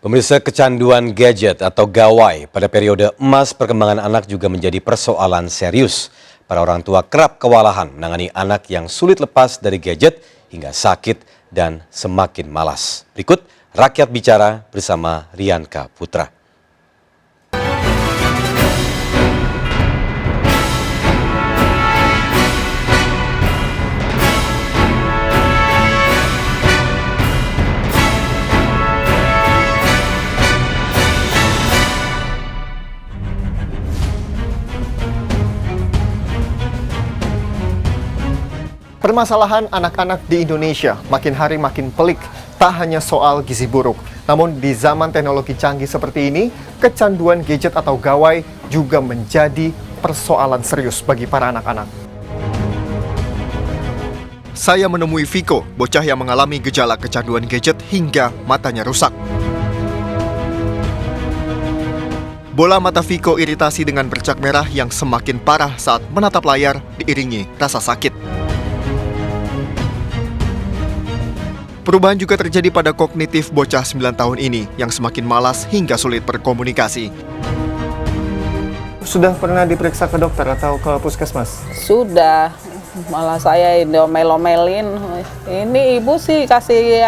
Pemirsa, kecanduan gadget atau gawai pada periode emas perkembangan anak juga menjadi persoalan serius. Para orang tua kerap kewalahan menangani anak yang sulit lepas dari gadget hingga sakit dan semakin malas. Berikut Rakyat Bicara bersama Rianka Putra. Permasalahan anak-anak di Indonesia makin hari makin pelik, tak hanya soal gizi buruk. Namun di zaman teknologi canggih seperti ini, kecanduan gadget atau gawai juga menjadi persoalan serius bagi para anak-anak. Saya menemui Viko, bocah yang mengalami gejala kecanduan gadget hingga matanya rusak. Bola mata Viko iritasi dengan bercak merah yang semakin parah saat menatap layar diiringi rasa sakit. Perubahan juga terjadi pada kognitif bocah 9 tahun ini yang semakin malas hingga sulit berkomunikasi. Sudah pernah diperiksa ke dokter atau ke puskesmas? Sudah, malah saya diomel-omelin. Ini ibu sih kasih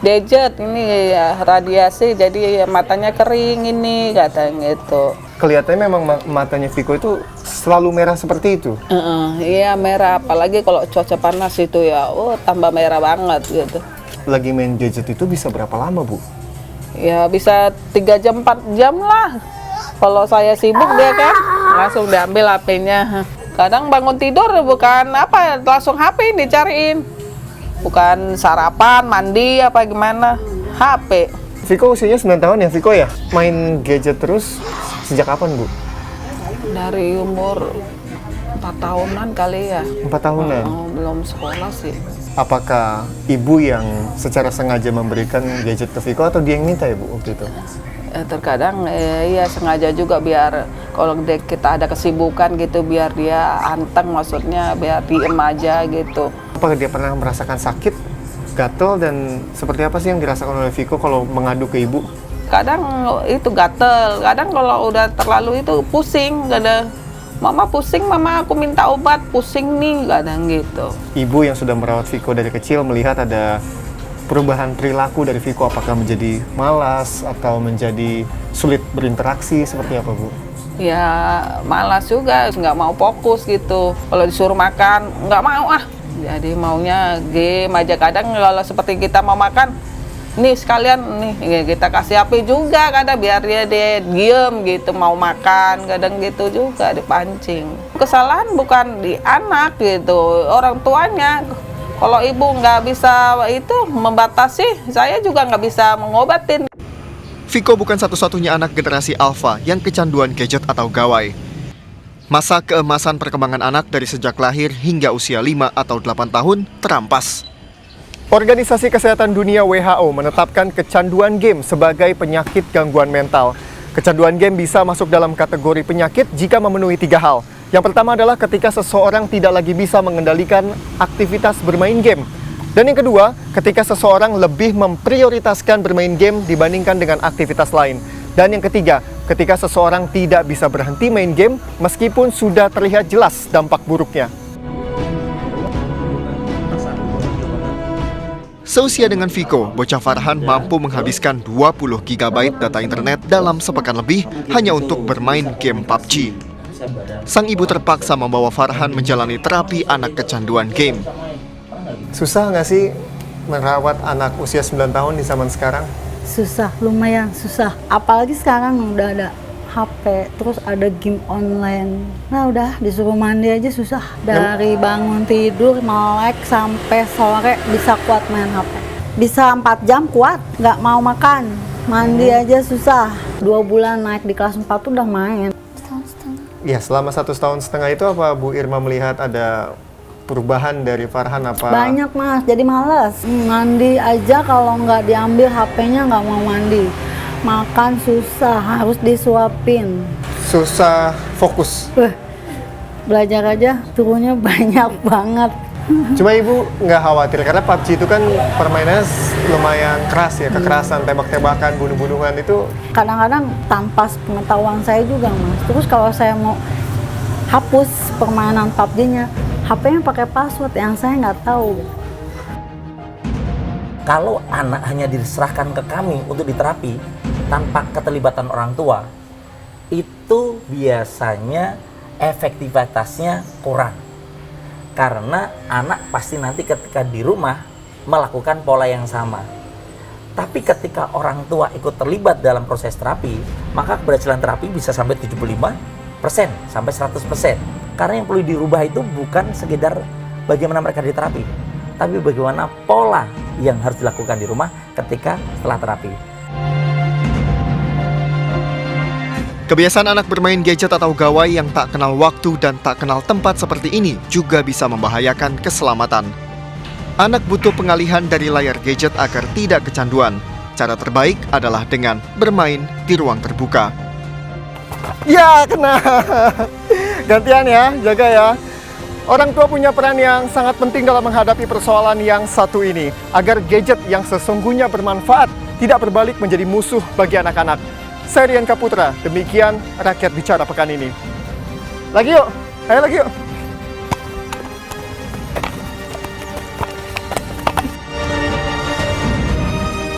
gadget, ini radiasi jadi matanya kering ini, katanya gitu. Kelihatannya memang matanya Viko itu selalu merah seperti itu? Iya merah, apalagi kalau cuaca panas itu ya, tambah merah banget gitu. Lagi main gadget itu bisa berapa lama, Bu? Ya bisa 3 jam, 4 jam lah. Kalau saya sibuk dia kan, langsung diambil HP-nya. Kadang bangun tidur bukan apa, langsung HP dicariin. Bukan sarapan, mandi apa gimana, HP. Viko usianya 9 tahun ya, Viko ya? Main gadget terus sejak kapan, Bu? Dari umur 4 tahunan kali ya. 4 tahunan? Belum sekolah sih. Apakah ibu yang secara sengaja memberikan gadget ke Viko atau dia yang minta ya, Bu, waktu itu? Terkadang ya sengaja juga biar kalau kita ada kesibukan gitu biar dia anteng, maksudnya biar diem aja gitu. Apakah dia pernah merasakan sakit, gatel, dan seperti apa sih yang dirasakan oleh Viko kalau mengadu ke ibu? Kadang itu gatel, kadang kalau udah terlalu itu pusing, kadang mama pusing, mama aku minta obat, pusing nih, kadang gitu. Ibu yang sudah merawat Viko dari kecil melihat ada perubahan perilaku dari Viko, apakah menjadi malas atau menjadi sulit berinteraksi, seperti apa, Bu? Ya malas juga, nggak mau fokus gitu. Kalau disuruh makan, nggak mau Jadi maunya game aja. Kadang kalau seperti kita mau makan, nih sekalian nih kita kasih HP juga kadang biar dia diem gitu, mau makan, kadang gitu juga dipancing. Kesalahan bukan di anak gitu, orang tuanya. Kalau ibu nggak bisa itu membatasi, saya juga nggak bisa mengobatin. Viko bukan satu-satunya anak generasi Alpha yang kecanduan gadget atau gawai. Masa keemasan perkembangan anak dari sejak lahir hingga usia 5 atau 8 tahun terampas. Organisasi Kesehatan Dunia WHO menetapkan kecanduan game sebagai penyakit gangguan mental. Kecanduan game bisa masuk dalam kategori penyakit jika memenuhi 3 hal. Yang pertama adalah ketika seseorang tidak lagi bisa mengendalikan aktivitas bermain game. Dan yang kedua, ketika seseorang lebih memprioritaskan bermain game dibandingkan dengan aktivitas lain. Dan yang ketiga, ketika seseorang tidak bisa berhenti main game meskipun sudah terlihat jelas dampak buruknya. Seusia dengan Viko, bocah Farhan mampu menghabiskan 20 GB data internet dalam sepekan lebih hanya untuk bermain game PUBG. Sang ibu terpaksa membawa Farhan menjalani terapi anak kecanduan game. Susah nggak sih merawat anak usia 9 tahun di zaman sekarang? Susah, lumayan susah. Apalagi sekarang udah ada HP, terus ada game online. Nah udah disuruh mandi aja susah. Dari bangun tidur, melek sampai sore bisa kuat main HP. Bisa 4 jam kuat, nggak mau makan. Mandi aja susah. 2 bulan naik di kelas 4 tuh udah main. Ya, selama 1,5 tahun itu apa Bu Irma melihat ada perubahan dari Farhan apa? Banyak mas, jadi males. Mandi aja kalau nggak diambil HP-nya nggak mau mandi. Makan susah, harus disuapin. Susah fokus. Belajar aja turunnya banyak banget. Cuma ibu nggak khawatir karena PUBG itu kan permainannya lumayan keras ya, kekerasan, tembak-tembakan, bunuh-bunuhan itu. Kadang-kadang tanpa pengetahuan saya juga, Mas. Terus kalau saya mau hapus permainan PUBG-nya, HP-nya pakai password yang saya nggak tahu. Kalau anak hanya diserahkan ke kami untuk diterapi tanpa keterlibatan orang tua, itu biasanya efektivitasnya kurang. Karena anak pasti nanti ketika di rumah melakukan pola yang sama. Tapi ketika orang tua ikut terlibat dalam proses terapi, maka keberhasilan terapi bisa sampai 75% sampai 100%. Karena yang perlu dirubah itu bukan sekedar bagaimana mereka diterapi, tapi bagaimana pola yang harus dilakukan di rumah ketika setelah terapi. Kebiasaan anak bermain gadget atau gawai yang tak kenal waktu dan tak kenal tempat seperti ini juga bisa membahayakan keselamatan. Anak butuh pengalihan dari layar gadget agar tidak kecanduan. Cara terbaik adalah dengan bermain di ruang terbuka. Ya, kena. Gantian ya, jaga ya. Orang tua punya peran yang sangat penting dalam menghadapi persoalan yang satu ini, agar gadget yang sesungguhnya bermanfaat tidak berbalik menjadi musuh bagi anak-anak. Saya Rian Kaputra, demikian Rakyat Bicara pekan ini. Lagi yuk, ayo lagi yuk.